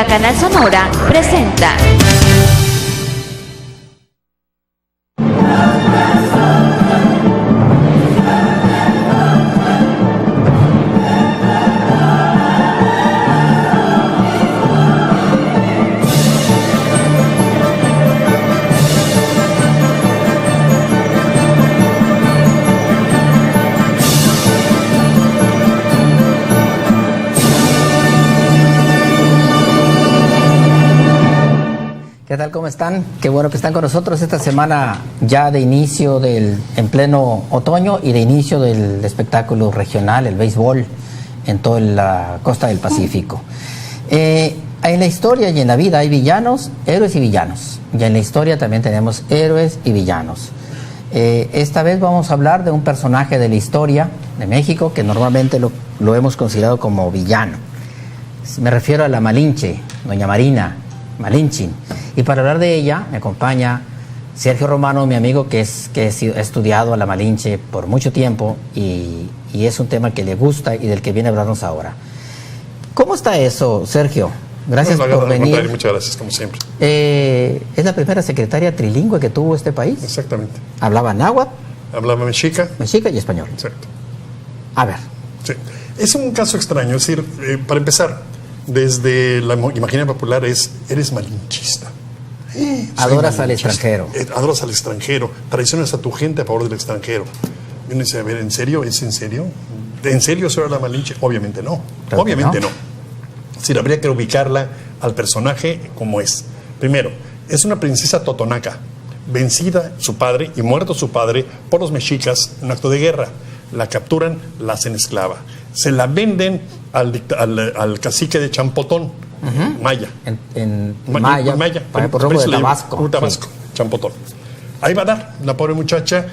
Televisiva Canal Sonora presenta. ¿Qué tal? ¿Cómo están? Qué bueno que están con nosotros esta semana ya de inicio en pleno otoño y de inicio del espectáculo regional, el béisbol, en toda la costa del Pacífico. En la historia y en la vida hay villanos, héroes y villanos. Y en la historia también tenemos héroes y villanos. Esta vez vamos a hablar de un personaje de la historia de México que normalmente lo hemos considerado como villano. Me refiero a la Malinche, doña Marina Malinche. Y para hablar de ella me acompaña Sergio Romano, mi amigo que ha estudiado a la Malinche por mucho tiempo y es un tema que le gusta y del que viene a hablarnos ahora. ¿Cómo está eso, Sergio? Gracias por venir. Muchas gracias, como siempre. ¿Es la primera secretaria trilingüe que tuvo este país? Exactamente. ¿Hablaba náhuatl? Hablaba mexica. Mexica y español. Exacto. A ver. Sí. Es un caso extraño, es decir, para empezar, desde la imaginaria popular eres malinchista. Adoras al extranjero. Adoras al extranjero, traicionas a tu gente a favor del extranjero. Y uno dice, a ver, ¿en serio? ¿Es en serio? ¿En serio será la Malinche? Obviamente no. Claro, obviamente no. Es decir, habría que ubicarla al personaje como es. Primero, es una princesa totonaca, vencida su padre y muerto su padre por los mexicas en un acto de guerra. La capturan, la hacen esclava. Se la venden al cacique de Champotón, Maya. En Maya, por rumbo de Tabasco. Tabasco, sí. Champotón. Ahí va a dar la pobre muchacha,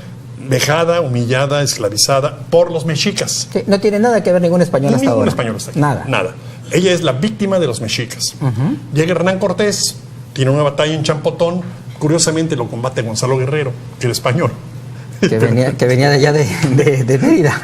vejada, humillada, esclavizada por los mexicas. Sí, no tiene nada que ver ningún español hasta ahora. Ningún español hasta aquí. Nada. Ella es la víctima de los mexicas. Llega Hernán Cortés, tiene una batalla en Champotón. Curiosamente lo combate Gonzalo Guerrero, que era español. Que venía de allá de Mérida.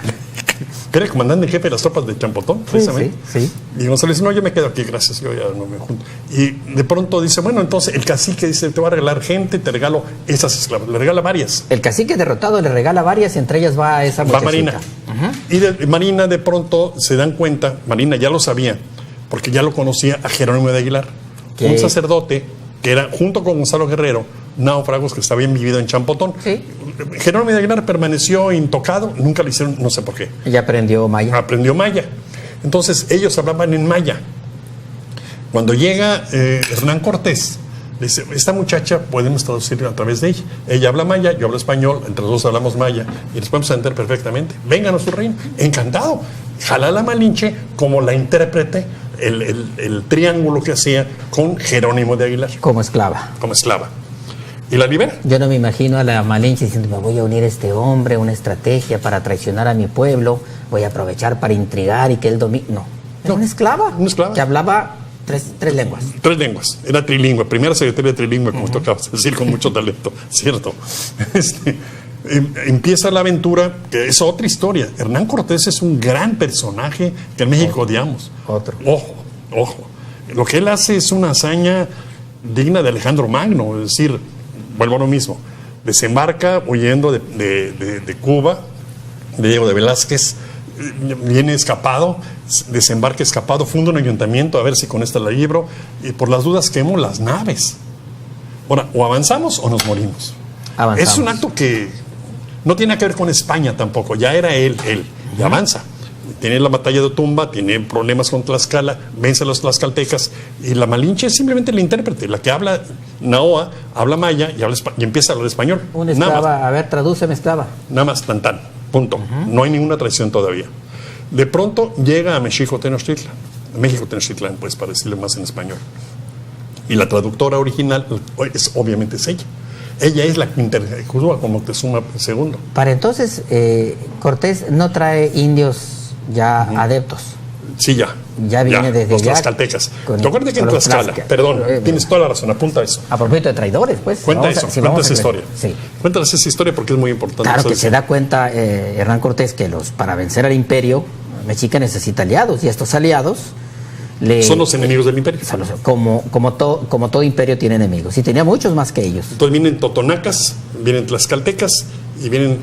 Que era el comandante en jefe de las tropas de Champotón, precisamente. Sí. Y Gonzalo dice, no, yo me quedo aquí, gracias, yo ya no me junto. Y de pronto dice, bueno, entonces el cacique dice, te voy a regalar gente, te regalo esas esclavas. Le regala varias. El cacique derrotado le regala varias, entre ellas va esa muchachita. Va Marina. Y Marina de pronto se dan cuenta, Marina ya lo sabía, porque ya lo conocía a Jerónimo de Aguilar, un sacerdote que era, junto con Gonzalo Guerrero, náufragos que habían vivido en Champotón. Sí. Jerónimo de Aguilar permaneció intocado, nunca lo hicieron, no sé por qué. Y aprendió maya. Aprendió maya. Entonces ellos hablaban en maya. Cuando llega Hernán Cortés, dice, esta muchacha podemos traducirla a través de ella. Ella habla maya, yo hablo español, entre los dos hablamos maya y nos podemos entender perfectamente. Vengan a su reino. Encantado. Jala la Malinche como la intérprete, el triángulo que hacía con Jerónimo de Aguilar. Como esclava. Como esclava. Y la libera. Yo no me imagino a la Malinche diciendo, me voy a unir a este hombre, una estrategia para traicionar a mi pueblo, voy a aprovechar para intrigar y que él domine. No, era una esclava. Una esclava. Que hablaba tres lenguas. 3 lenguas. Era trilingüe, primera secretaria trilingüe, como tú acabas de decir, con mucho talento. Cierto. Empieza la aventura, que es otra historia. Hernán Cortés es un gran personaje que en México odiamos. Otro. Ojo. Lo que él hace es una hazaña digna de Alejandro Magno, es decir, vuelvo a lo mismo. Desembarca huyendo de Cuba, de Diego de Velázquez, viene escapado, desembarca escapado, funda un ayuntamiento, a ver si con esta la libro, y por las dudas quemo las naves. Ahora, o avanzamos o nos morimos. Avanzamos. Es un acto que no tiene que ver con España tampoco, ya era él, y avanza. Tiene la batalla de Tumba, tiene problemas con Tlaxcala, vence a los tlaxcaltecas, y la Malinche es simplemente la intérprete, la que habla Naoa, habla maya y empieza a hablar español. Una esclava, a ver, tradúceme esclava. Nada más, tan, punto. No hay ninguna traición todavía. De pronto llega a México Tenochtitlan, pues para decirlo más en español. Y la traductora original obviamente es ella. Ella es la que interactúa con Moctezuma II. Para entonces, Cortés no trae indios ya adeptos. Sí, ya. Ya viene desde los ya. tlaxcaltecas. ¿Te acuerdas que en Tlaxcala? Perdón, tienes toda la razón, apunta eso. A propósito de traidores, pues. Cuenta esa historia. Sí. Cuéntanos esa historia porque es muy importante. Claro que se da cuenta Hernán Cortés que para vencer al imperio, Mexica necesita aliados, y estos aliados Son los enemigos del imperio. Como todo imperio tiene enemigos. Y tenía muchos más que ellos. Entonces vienen totonacas, vienen tlaxcaltecas y vienen,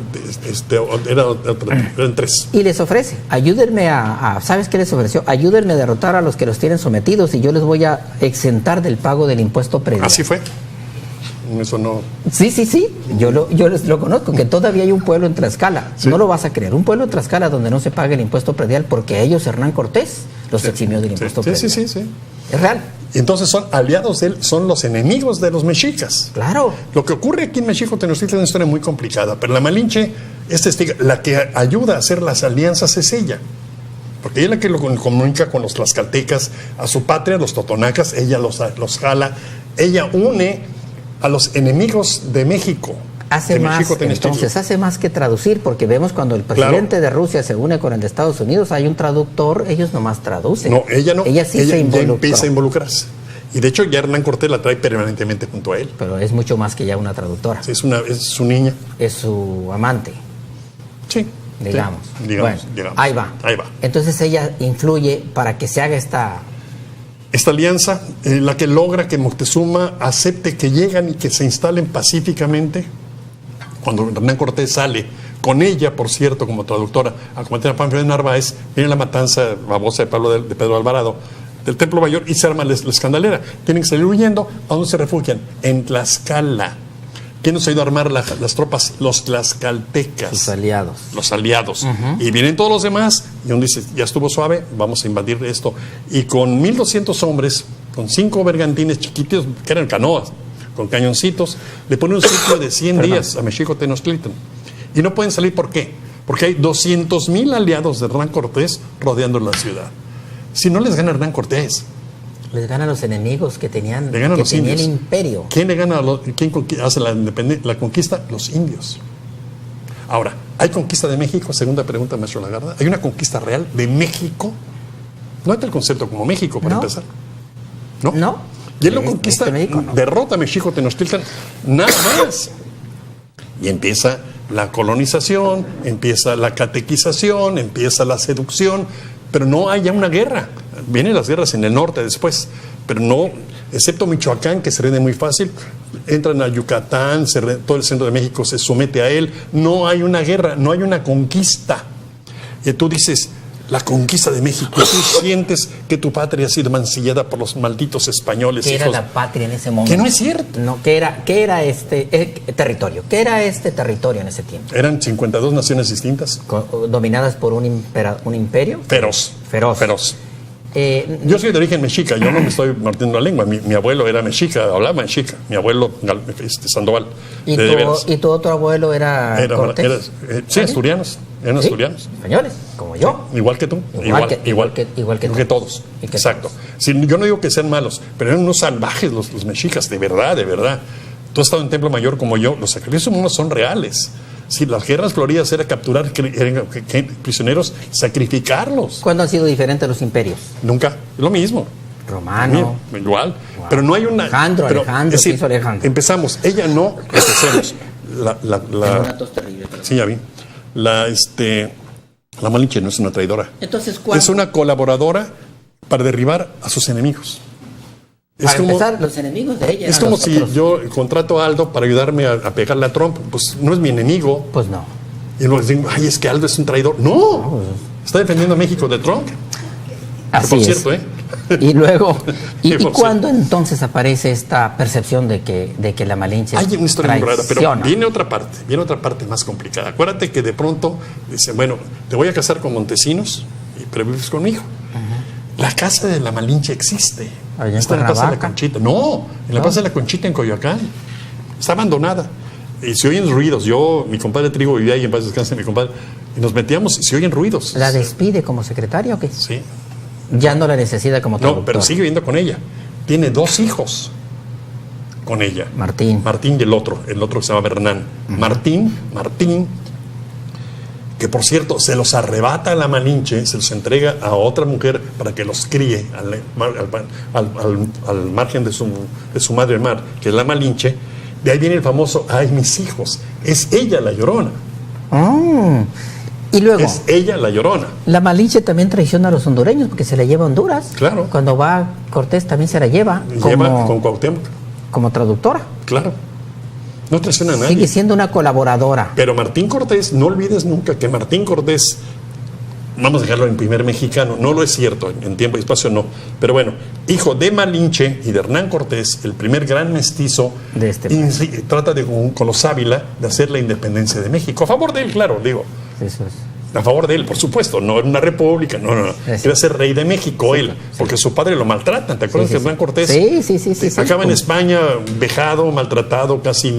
eran tres. Y les ofrece, ayúdenme ¿sabes qué les ofreció? Ayúdenme a derrotar a los que los tienen sometidos y yo les voy a exentar del pago del impuesto predial. Así fue. Eso no. Sí. Yo lo conozco, que todavía hay un pueblo en Tlaxcala. Sí. No lo vas a creer. Un pueblo en Tlaxcala donde no se paga el impuesto predial porque a ellos Hernán Cortés los eximió del impuesto predial. Sí. Es real. Entonces son aliados de él, son los enemigos de los mexicas. Claro. Lo que ocurre aquí en México Tenochtitlan es una historia muy complicada, pero la Malinche es testigo. La que ayuda a hacer las alianzas es ella. Porque ella es la que lo comunica con los tlaxcaltecas a su patria, los totonacas, ella los jala, ella une a los enemigos de México. Hace más que traducir, porque vemos cuando el presidente de Rusia se une con el de Estados Unidos, hay un traductor, ellos nomás traducen. No, ella no. Ella sí ya empieza a involucrarse. Y de hecho ya Hernán Cortés la trae permanentemente junto a él. Pero es mucho más que ya una traductora. Sí, es su niña. Es su amante. Sí. Digamos. Digamos. Ahí va. Entonces ella influye para que se haga esta alianza, la que logra que Moctezuma acepte que llegan y que se instalen pacíficamente. Cuando Hernán Cortés sale con ella, por cierto, como traductora, a combatir a Pánfilo de Narváez, viene la matanza babosa de Pedro Alvarado del Templo Mayor y se arma la escandalera. Tienen que salir huyendo. ¿A dónde se refugian? En Tlaxcala. ¿Quién nos ha ido a armar las tropas? Los tlaxcaltecas. Sus aliados. Los aliados. Y vienen todos los demás y uno dice, ya estuvo suave, vamos a invadir esto. Y con 1,200 hombres, con 5 bergantines chiquitos, que eran canoas, con cañoncitos, le ponen un ciclo de 100 días a Mexico Tenochtitlan. Y no pueden salir, ¿por qué? Porque hay 200,000 aliados de Hernán Cortés rodeando la ciudad. Si no les gana Hernán Cortés, les ganan los enemigos que tenían, el imperio. ¿Quién le gana quién hace la conquista? Los indios. Ahora, ¿hay conquista de México? Segunda pregunta, maestro Lagarda. ¿Hay una conquista real de México? No está el concepto como México, para empezar. ¿No? Y él lo conquista, derrota a México Tenochtitlan, nada más. Y empieza la colonización, empieza la catequización, empieza la seducción, pero no hay ya una guerra. Vienen las guerras en el norte después, pero no, excepto Michoacán, que se rinde muy fácil, entran a Yucatán, todo el centro de México se somete a él, no hay una guerra, no hay una conquista. Y tú dices, la conquista de México, tú sientes que tu patria ha sido mancillada por los malditos españoles. ¿Qué era la patria en ese momento? Que no es cierto. No, ¿qué era este territorio? ¿Qué era este territorio en ese tiempo? Eran 52 naciones distintas. Dominadas por un imperio. Feroz. Yo soy de origen mexica, yo no me estoy mordiendo la lengua. Mi abuelo era mexica, hablaba mexica. Mi abuelo Sandoval. ¿Y tu otro abuelo era Cortés? Sí, asturianos. Eran asturianos. Españoles, como yo. Igual que tú. Igual que todos. Exacto. Sí, yo no digo que sean malos, pero eran unos salvajes los mexicas, de verdad. Tú has estado en Templo Mayor como yo. Los sacrificios humanos son reales. Si las guerras floridas era capturar prisioneros, sacrificarlos. ¿Cuándo han sido diferentes los imperios? Nunca. Lo mismo. Romano. Igual. Wow. Pero no hay una. Alejandro, es decir, hizo Alejandro. Empezamos. Ella no. Empecemos. Sí, ya vi. La Malinche no es una traidora. Entonces, es una colaboradora para derribar a sus enemigos. Para empezar, los enemigos de ella. Es como si yo contrato a Aldo para ayudarme a pegarle a Trump. Pues no es mi enemigo. Pues no. Y luego digo, ay, es que Aldo es un traidor. No. Está defendiendo a México de Trump. Así por es. Cierto, Y luego, ¿y cuándo entonces aparece esta percepción de que la Malinche hay una historia muy rara, pero viene otra parte más complicada. Acuérdate que de pronto dice, bueno, te voy a casar con Montesinos, pero vives conmigo. La casa de la Malinche existe. Está en la Plaza de la Conchita. No, en la Plaza de la Conchita en Coyoacán. Está abandonada. Y se oyen ruidos. Mi compadre Trigo vivía ahí, en paz descanse mi compadre. Y nos metíamos y se oyen ruidos. ¿La despide como secretaria o qué? Sí. Ya no la necesita como traductor. No, pero sigue viviendo con ella. Tiene 2 hijos con ella. Martín y el otro que se llama Hernán. Martín, que por cierto se los arrebata a la Malinche, se los entrega a otra mujer para que los críe al margen de su madre Mar, que es la Malinche. De ahí viene el famoso, ay, mis hijos. Es ella la Llorona. Y luego, es ella la llorona. la Malinche también traiciona a los hondureños porque se la lleva a Honduras. Claro. Cuando va Cortés también se la lleva Lleva con Cuauhtémoc, como traductora. claro. No traiciona a nadie. Sigue siendo una colaboradora. Pero Martín Cortés, no olvides nunca que Martín Cortés, vamos a dejarlo en primer mexicano, no lo es cierto, en tiempo y espacio no, pero bueno, hijo de Malinche y de Hernán Cortés, el primer gran mestizo, De este y trata de, con los Ávila de hacer la independencia de México. A favor de él, claro, digo. Eso es. A favor de él, por supuesto, no era una república, no. Quería ser rey de México él, porque su padre lo maltratan. ¿Te acuerdas Sí, que sí, Hernán Cortés sí. acaba en España vejado, maltratado, casi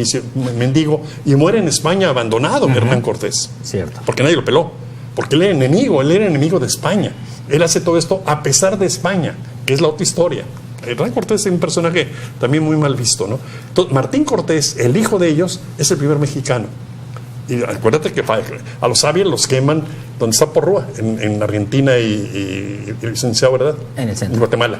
mendigo, y muere en España abandonado Hernán Cortés? Cierto. Porque nadie lo peló, porque él era enemigo de España. Él hace todo esto a pesar de España, que es la otra historia. Hernán Cortés es un personaje también muy mal visto, ¿no? Entonces, Martín Cortés, el hijo de ellos, es el primer mexicano. Y acuérdate que a los Ávila los queman donde está Porrúa, en Argentina y licenciado, ¿verdad? En el centro. En Guatemala.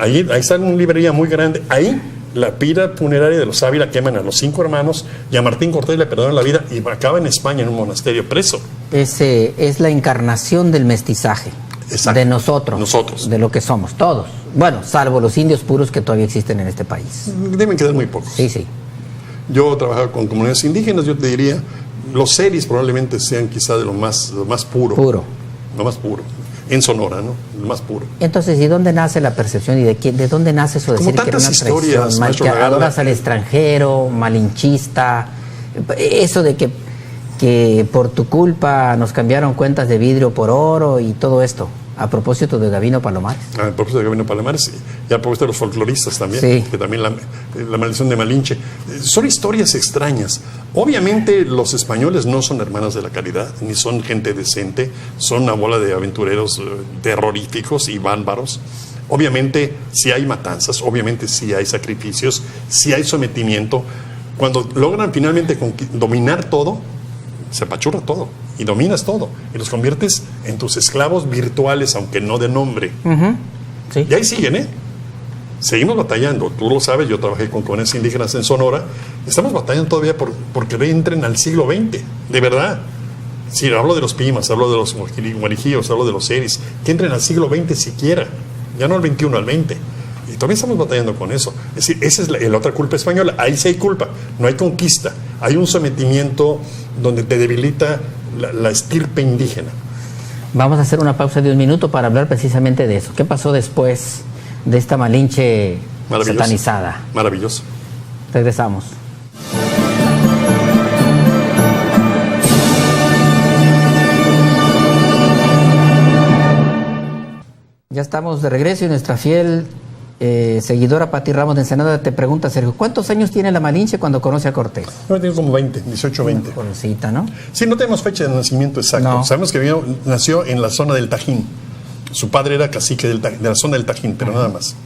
Ahí está una librería muy grande. Ahí la pira funeraria de los Ávila queman a los 5 hermanos y a Martín Cortés le perdonan la vida y acaba en España en un monasterio preso. Es la encarnación del mestizaje. Exacto. De nosotros. Nosotros. De lo que somos, todos. Bueno, salvo los indios puros que todavía existen en este país. Deben quedar muy pocos. Sí. Yo trabajaba con comunidades indígenas, yo te diría, los seris probablemente sean quizá de lo más puro. Lo más puro. En Sonora, ¿no? Lo más puro. Entonces, ¿y dónde nace la percepción y de dónde nace eso de Como decir que era una tantas traición? historias, maestro Que Lagarda. adoras al extranjero, malinchista, eso de que por tu culpa nos cambiaron cuentas de vidrio por oro y todo esto, a propósito de Gabino Palomares. A propósito de Gabino Palomares y a propósito de los folcloristas también, Sí. que también la maldición de Malinche. Son historias extrañas. Obviamente los españoles no son hermanos de la caridad, ni son gente decente, son una bola de aventureros terroríficos y bárbaros. Obviamente sí hay matanzas, obviamente sí hay sacrificios, sí hay sometimiento. Cuando logran finalmente dominar todo, se apachurra todo y dominas todo y los conviertes en tus esclavos virtuales, aunque no de nombre. Sí. Y ahí siguen, ¿eh? Seguimos batallando. Tú lo sabes, yo trabajé con comunidades indígenas en Sonora. Estamos batallando todavía porque entren al siglo XX, de verdad. Sí, hablo de los Pimas, hablo de los Guarijíos, hablo de los Seris, que entren al siglo XX siquiera, ya no al XXI, al XX. Y todavía estamos batallando con eso. Es decir, esa es la otra culpa española. Ahí sí hay culpa, no hay conquista. Hay un sometimiento donde te debilita la estirpe indígena. Vamos a hacer una pausa de un minuto para hablar precisamente de eso. ¿Qué pasó después de esta Malinche satanizada? Maravilloso. Regresamos. Ya estamos de regreso y nuestra fiel seguidora Pati Ramos de Ensenada te pregunta, Sergio, ¿cuántos años tiene la Malinche cuando conoce a Cortés? No, tiene como 20, 18, 20. Una jovencita, ¿no? Sí, no tenemos fecha de nacimiento exacto. No. Sabemos que nació en la zona del Tajín. Su padre era cacique de la zona del Tajín, pero nada más.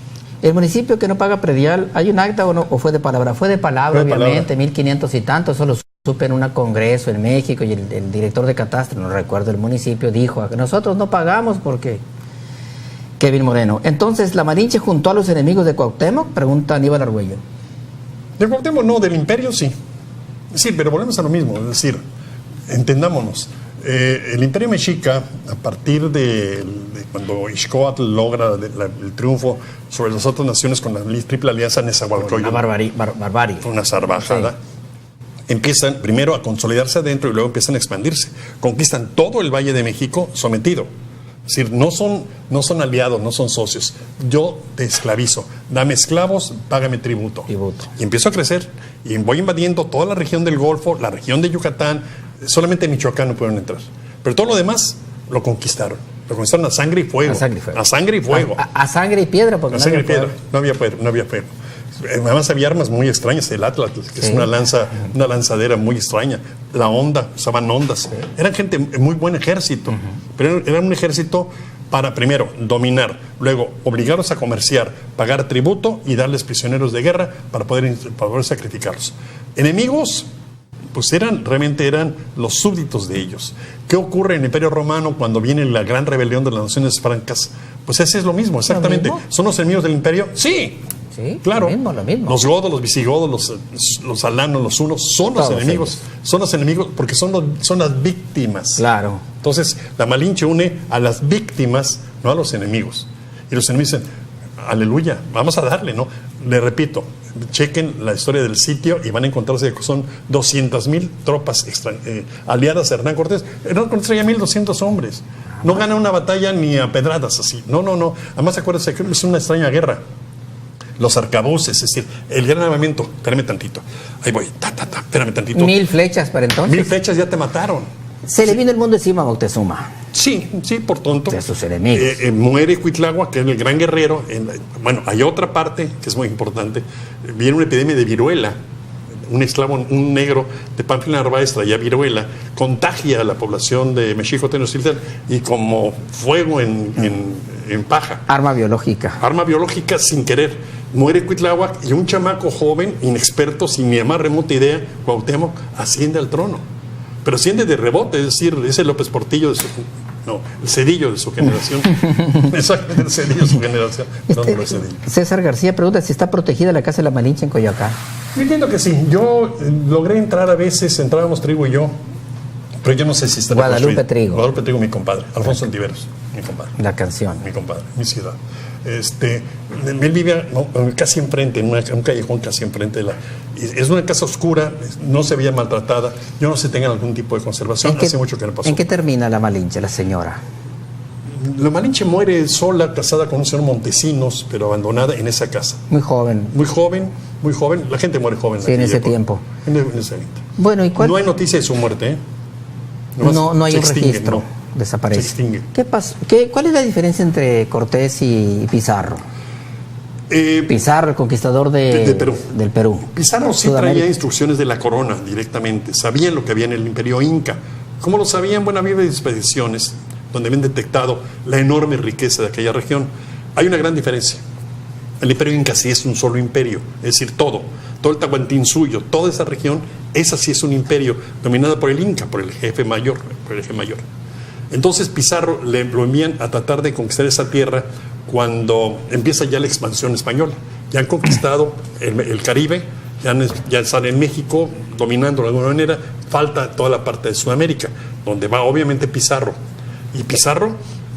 El municipio que no paga predial, ¿hay un acta o no? ¿O fue de palabra? Fue de palabra, Fue de obviamente, palabra. 1500 y tanto. Eso lo supe en un congreso en México y el director de catastro, no recuerdo el municipio, dijo que nosotros no pagamos porque... Kevin Moreno. Entonces, ¿la Malinche juntó a los enemigos de Cuauhtémoc? Pregunta Aníbal Argüello. De Cuauhtémoc no, del Imperio sí. Sí, pero volvemos a lo mismo, es decir, entendámonos. El Imperio Mexica, a partir de cuando Ixcóatl logra el triunfo sobre las otras naciones con la triple alianza Nezahualcóyotl, Una barbarie. fue una salvajada. Empiezan primero a consolidarse adentro y luego empiezan a expandirse. Conquistan todo el Valle de México sometido. Es decir, no son aliados, no son socios. Yo te esclavizo. Dame esclavos, págame tributo. Y empiezo a crecer. Y voy invadiendo toda la región del Golfo, la región de Yucatán. Solamente Michoacán no pudieron entrar. Pero todo lo demás lo conquistaron. Lo conquistaron a sangre y fuego. A sangre y fuego. A sangre y fuego. A sangre y piedra. Porque A sangre y piedra. No había fuego. Además había armas muy extrañas, el Atlas, que es una lanzadera muy extraña, la Honda, usaban ondas, eran gente, muy buen ejército, pero era un ejército para primero dominar, luego obligarlos a comerciar, pagar tributo y darles prisioneros de guerra para poder sacrificarlos. Enemigos, pues realmente eran los súbditos de ellos. ¿Qué ocurre en el Imperio Romano cuando viene la gran rebelión de las naciones francas? Pues ese es lo mismo, exactamente. ¿Lo mismo? ¿Son los enemigos del imperio? Sí. Sí, claro. lo mismo. Los godos, los visigodos, los alanos, los hunos, son los Todos enemigos. ellos. Son los enemigos porque son las víctimas. Claro. Entonces, la Malinche une a las víctimas, no a los enemigos. Y los enemigos dicen, aleluya, vamos a darle, ¿no? Le repito, chequen la historia del sitio y van a encontrarse que son 200,000 tropas aliadas a Hernán Cortés. Hernán Cortés traía 1,200 hombres. No gana una batalla ni a pedradas así. No. Además, acuérdense que es una extraña guerra. Los arcabuces, es decir, el gran armamento. Espérame tantito. Ahí voy. Espérame tantito. 1,000 flechas para entonces. 1,000 flechas ya te mataron. Se le vino el mundo encima a Moctezuma. Sí, por tonto. De sus enemigos. Muere Cuitláhuac, que es el gran guerrero. Bueno, hay otra parte que es muy importante. Viene una epidemia de viruela. Un esclavo, un negro de Pánfilo Narváez traía viruela, contagia a la población de México, Tenochtitlan, y como fuego en paja. Arma biológica. Arma biológica sin querer. Muere Cuitláhuac y un chamaco joven, inexperto, sin ni más remota idea, Cuauhtémoc, asciende al trono. Pero asciende de rebote, es decir, ese López Portillo de su... No, el Cedillo de su generación. Exactamente, el Cedillo de su generación. No, el Cedillo. César García pregunta si está protegida la Casa de la Malinche en Coyoacán. Yo entiendo que sí. Yo logré entrar a veces, entrábamos Trigo y yo, pero yo no sé si está Guadalupe Trigo. Guadalupe Trigo, mi compadre. Alfonso Ontiveros, mi compadre. La canción. Mi compadre, mi ciudad. Él vivía casi enfrente, en un callejón casi enfrente de la... Es una casa oscura, no se veía maltratada. Yo no sé si tengan algún tipo de conservación. Hace mucho que no pasó. ¿En qué termina la Malinche, la señora? La Malinche muere sola, casada con un señor Montesinos, pero abandonada en esa casa. Muy joven. Muy joven, muy joven. La gente muere joven. Sí, en ese tiempo. En ese tiempo. Bueno, ¿y cuál? No hay noticia de su muerte, ¿eh? No hay un extingue, registro. no. Desaparece. Se extingue. ¿Qué pasó? ¿Cuál es la diferencia entre Cortés y Pizarro? Pizarro, el conquistador de Perú. del Perú. Pizarro sí traía instrucciones de la corona directamente. Sabían lo que había en el Imperio Inca. ¿Cómo lo sabían? Bueno, había expediciones donde habían detectado la enorme riqueza de aquella región. Hay una gran diferencia. El Imperio Inca sí es un solo imperio, es decir, todo el Tahuantinsuyo, toda esa región, esa sí es un imperio dominado por el Inca, por el jefe mayor, Entonces Pizarro lo envían a tratar de conquistar esa tierra cuando empieza ya la expansión española. Ya han conquistado el Caribe, ya están en México dominando de alguna manera, falta toda la parte de Sudamérica, donde va obviamente Pizarro. Y Pizarro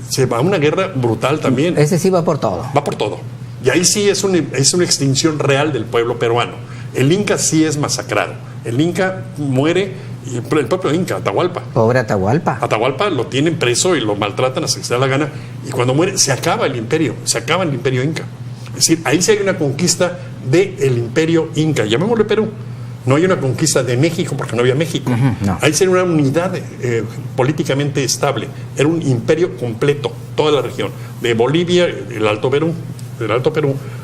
se va a una guerra brutal también. Ese sí va por todo. Va por todo. Y ahí sí es una extinción real del pueblo peruano. El Inca sí es masacrado. El Inca muere, y el propio Inca, Atahualpa. Pobre Atahualpa. Atahualpa lo tienen preso y lo maltratan hasta que se da la gana. Y cuando muere, se acaba el imperio Inca. Es decir, ahí sí hay una conquista del imperio Inca. Llamémosle Perú. No hay una conquista de México porque no había México. No. Ahí sí era una unidad políticamente estable. Era un imperio completo, toda la región. De Bolivia, el Alto Perú,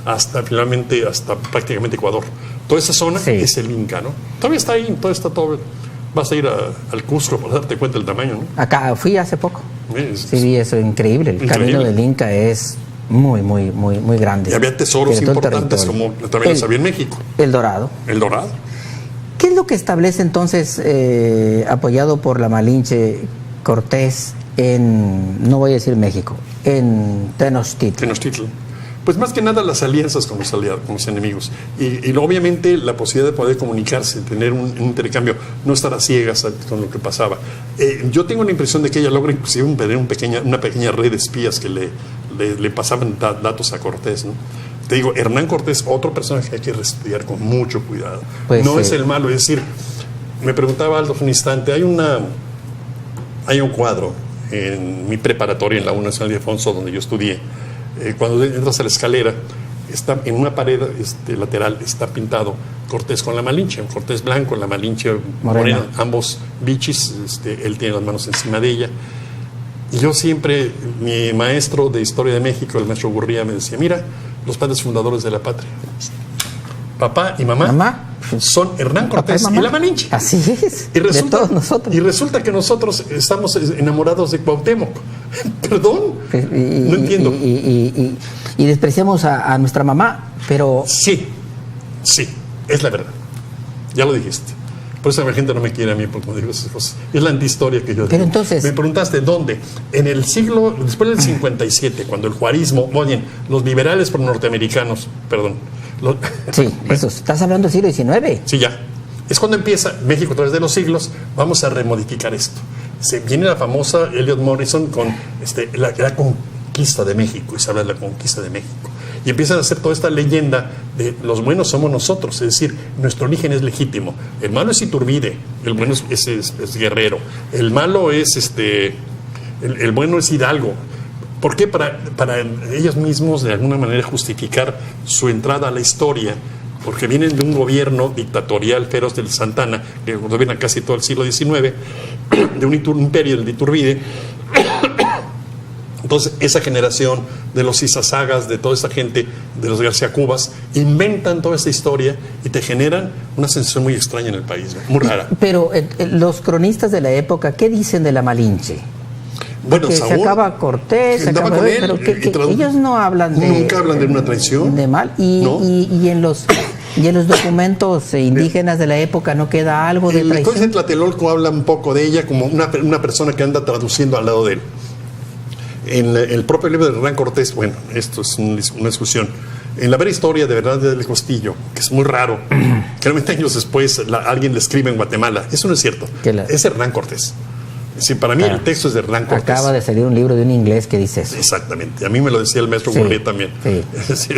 hasta finalmente, hasta prácticamente Ecuador. Toda esa zona es el Inca, ¿no? Todavía está ahí, todo. Vas a ir al Cusco para darte cuenta del tamaño, ¿no? Acá fui hace poco. Sí, vi eso, increíble. El camino del Inca es muy grande. Y había tesoros importantes como también los había en México. El Dorado. ¿Qué es lo que establece entonces, apoyado por la Malinche, Cortés en, no voy a decir México, en Tenochtitlan? Pues más que nada las alianzas con los enemigos. Y obviamente la posibilidad de poder comunicarse, tener un intercambio, no estar a ciegas con lo que pasaba. Yo tengo la impresión de que ella logra inclusive tener una pequeña red de espías que le pasaban datos a Cortés, ¿no? Te digo, Hernán Cortés, otro personaje que hay que estudiar con mucho cuidado. Pues no es el malo, es decir, me preguntaba Aldo un instante, hay un cuadro en mi preparatoria en la Universidad de Alfonso, donde yo estudié. Cuando entras a la escalera, está en una pared lateral está pintado Cortés con la Malinche, un Cortés blanco, la Malinche morena, ambos bichis, él tiene las manos encima de ella. Y yo siempre, mi maestro de Historia de México, el maestro Gurría, me decía, mira, los padres fundadores de la patria, papá y mamá son Hernán Cortés y la Malinche. Así es, de todos nosotros. Y resulta que nosotros estamos enamorados de Cuauhtémoc. Perdón, no entiendo. Y despreciamos a nuestra mamá, pero... Sí, es la verdad. Ya lo dijiste. Por eso la gente no me quiere a mí, porque digo esas cosas. Es la antihistoria que yo digo. Pero entonces... Me preguntaste, ¿dónde? En el siglo, después del 57, cuando el juarismo, los liberales norteamericanos, Sí, eso, estás hablando del siglo XIX. Sí, ya. Es cuando empieza México a través de los siglos, vamos a remodificar esto. Se viene la famosa Elliot Morrison con la conquista de México, y se habla de la conquista de México. Y empiezan a hacer toda esta leyenda de los buenos somos nosotros, es decir, nuestro origen es legítimo. El malo es Iturbide, el bueno es Guerrero, el malo es el bueno es Hidalgo. ¿Por qué? Para ellos mismos de alguna manera justificar su entrada a la historia, porque vienen de un gobierno dictatorial feroz del Santana, que gobierna casi todo el siglo XIX, de un imperio, el de Iturbide. Entonces, esa generación de los Izazagas, de toda esa gente, de los García Cubas, inventan toda esta historia y te generan una sensación muy extraña en el país, muy rara. Pero los cronistas de la época, ¿qué dicen de la Malinche? Bueno, que Saúl, se acaba Cortés, se andaba acaba, con él, pero ellos no hablan de... Nunca hablan de una traición. De mal. ¿No? Y en los documentos indígenas de la época no queda algo de El traición. Códice de Tlatelolco habla un poco de ella como una persona que anda traduciendo al lado de él. En el propio libro de Hernán Cortés, bueno, esto es una discusión. En la vera historia de verdad del Castillo, que es muy raro, que 90 años después alguien le escribe en Guatemala. Eso no es cierto. Es Hernán Cortés. Es decir, para mí el texto es de Hernán Cortés. Acaba de salir un libro de un inglés que dice eso. Exactamente. A mí me lo decía el maestro Gurrié también. Sí.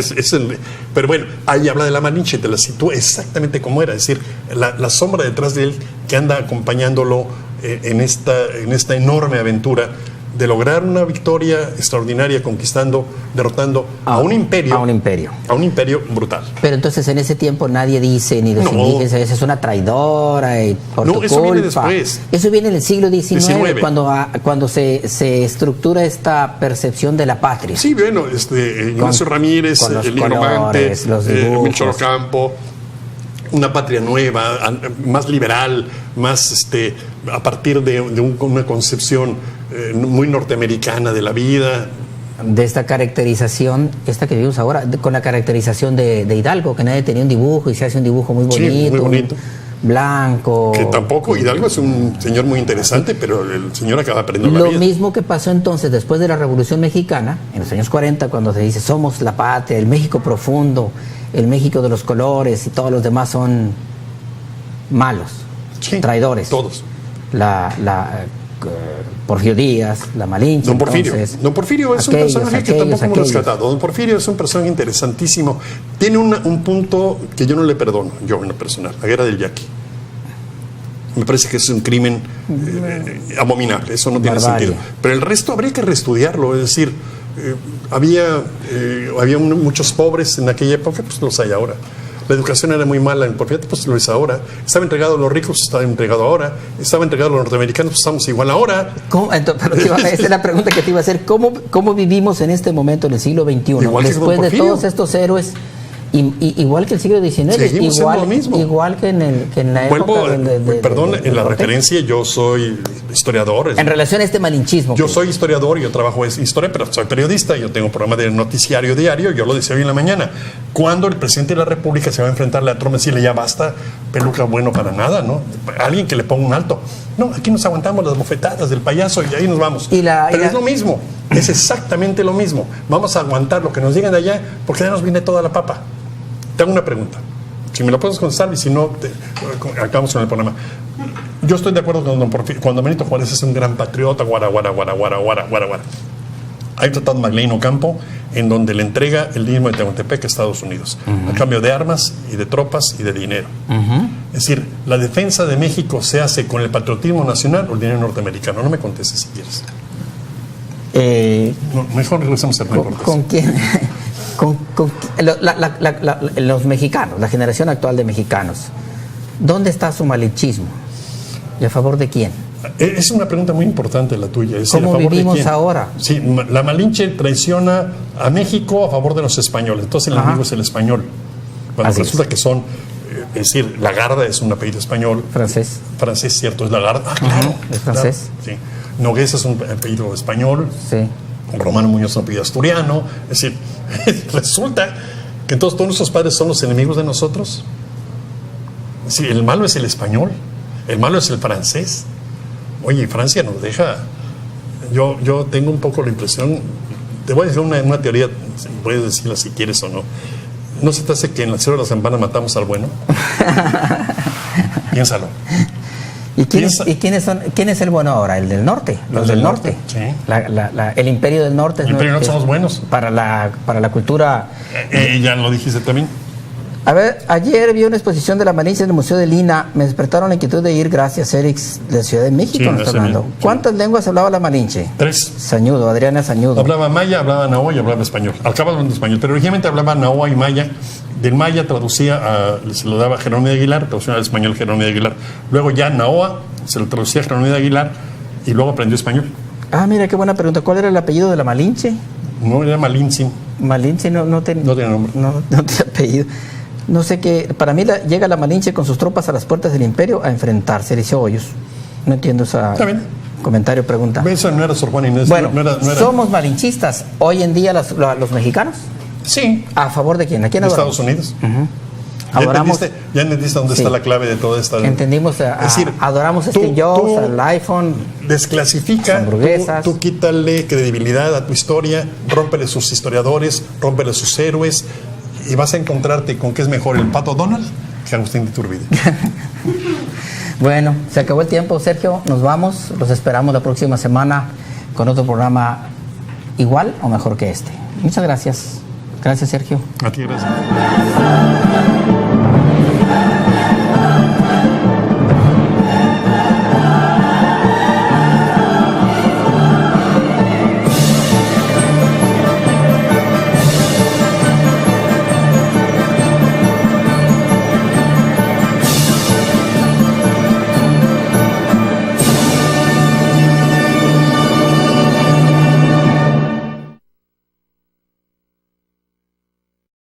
Pero bueno, ahí habla de la Malinche, te la sitúa exactamente como era. Es decir, la sombra detrás de él que anda acompañándolo en esta enorme aventura de lograr una victoria extraordinaria derrotando a un imperio. A un imperio. A un imperio brutal. Pero entonces en ese tiempo nadie dice, ni los indígenas, esa es una traidora y por tu eso culpa. Viene después. Eso viene en el siglo XIX, cuando se estructura esta percepción de la patria. Sí, bueno, Ignacio Ramírez, el Nigromante, Melchor Ocampo, una patria nueva, más liberal, más a partir de una concepción muy norteamericana de la vida. De esta caracterización, esta que vivimos ahora, con la caracterización de Hidalgo, que nadie tenía un dibujo y se hace un dibujo muy bonito. Sí, muy bonito. Blanco. Que tampoco, Hidalgo es un señor muy interesante, pero el señor acaba aprendiendo la vida. Lo mismo que pasó entonces después de la Revolución Mexicana, en los años 40, cuando se dice somos la patria, el México profundo, el México de los colores y todos los demás son malos, traidores. Todos. Porfirio Díaz, la Malinche. Don Porfirio es un personaje que tampoco hemos rescatado. Don Porfirio es un personaje interesantísimo. Tiene un punto que yo no le perdono, yo en lo personal, la guerra del Yaqui. Me parece que es un crimen abominable, eso no tiene sentido. Pero el resto habría que reestudiarlo, es decir, había muchos pobres en aquella época, pues los hay ahora. La educación era muy mala en Porfirio, pues lo es ahora. Estaba entregado a los ricos, estaba entregado ahora. Estaba entregado a los norteamericanos, pues estamos igual ahora. Pero esa es la pregunta que te iba a hacer. ¿Cómo vivimos en este momento, en el siglo XXI? Igual después de todos estos héroes, igual que el siglo XIX, igual que en la época en la referencia, yo soy historiador. En relación a este malinchismo. Yo soy historiador, yo trabajo en historia, pero soy periodista, yo tengo un programa de noticiario diario, yo lo decía hoy en la mañana. Cuando el presidente de la República se va a enfrentarle a Trump y decirle ya basta, peluca bueno para nada, ¿no? Alguien que le ponga un alto. No, aquí nos aguantamos las bofetadas del payaso y ahí nos vamos. Pero es lo mismo, es exactamente lo mismo. Vamos a aguantar lo que nos digan de allá, porque ya nos viene toda la papa. Te hago una pregunta. Si me la puedes contestar y si no, acabamos con el programa. Yo estoy de acuerdo con don Porfirio. Cuando Benito Juárez es un gran patriota, guara. Hay un tratado de Magdaleno Ocampo en donde le entrega el mismo de Tehuantepec a Estados Unidos, a cambio de armas y de tropas y de dinero. Es decir, la defensa de México se hace con el patriotismo nacional o el dinero norteamericano. No me contestes si quieres. Mejor regresamos a Hernán Cortés. ¿Con quién? Los mexicanos, la generación actual de mexicanos, ¿dónde está su malinchismo? ¿Y a favor de quién? Es una pregunta muy importante la tuya. Es ¿Cómo vivimos ahora? Sí, la Malinche traiciona a México a favor de los españoles. Entonces el enemigo es el español. Cuando resulta que son, es decir, Lagarda es un apellido español. Francés, cierto, es Lagarda. Claro. Es francés. Claro, sí. Nogués es un apellido español. Sí. Romano Muñoz es un apellido asturiano. Es decir, resulta que entonces todos nuestros padres son los enemigos de nosotros. Es decir, el malo es el español. El malo es el francés. Oye, Francia nos deja. Yo tengo un poco la impresión, te voy a decir una teoría, puedes decirla si quieres o no. ¿No se te hace que en la Sierra de las Campanas matamos al bueno? Piénsalo. ¿Y quién es el bueno ahora? ¿El del norte? Los del norte. Sí. El imperio del norte. El imperio del norte somos buenos. Para la cultura. Ya lo dijiste también. A ver, ayer vi una exposición de la Malinche en el Museo de Lina. Me despertaron la inquietud de ir, gracias, Erix, de Ciudad de México. Sí, nos está hablando. sí. ¿Cuántas lenguas hablaba la Malinche? 3. Sañudo, Adriana Sañudo. Hablaba maya, hablaba nahuatl y hablaba español. Acaba hablando español, pero originalmente hablaba nahuatl y maya. Del maya traducía, se lo daba a Jerónimo de Aguilar, traducía al español Jerónimo de Aguilar. Luego ya nahuatl se lo traducía a Jerónimo de Aguilar y luego aprendió español. Ah, mira, qué buena pregunta. ¿Cuál era el apellido de la Malinche? No, era Malinche. Malinche no tiene nombre. No tiene apellido. No sé qué. Para mí llega la Malinche con sus tropas a las puertas del imperio a enfrentarse. Dice Hoyos. No entiendo esa comentario, pregunta. Eso no era Sor Juana Inés. Bueno, no era... somos malinchistas. Hoy en día los mexicanos. Sí. ¿A favor de quién? ¿A quién de adoramos? Estados Unidos. Adoramos. ¿Ya entendiste dónde está la clave de toda esta? Entendimos. Es decir, adoramos a Steve Jobs, al iPhone. Desclasifica. Hamburguesas. Tú quítale credibilidad a tu historia, rómpele sus historiadores, rómpele sus héroes, y vas a encontrarte con que es mejor el Pato Donald que Agustín de Iturbide. Bueno, se acabó el tiempo, Sergio. Nos vamos. Los esperamos la próxima semana con otro programa igual o mejor que este. Muchas gracias. Gracias, Sergio. A ti, gracias.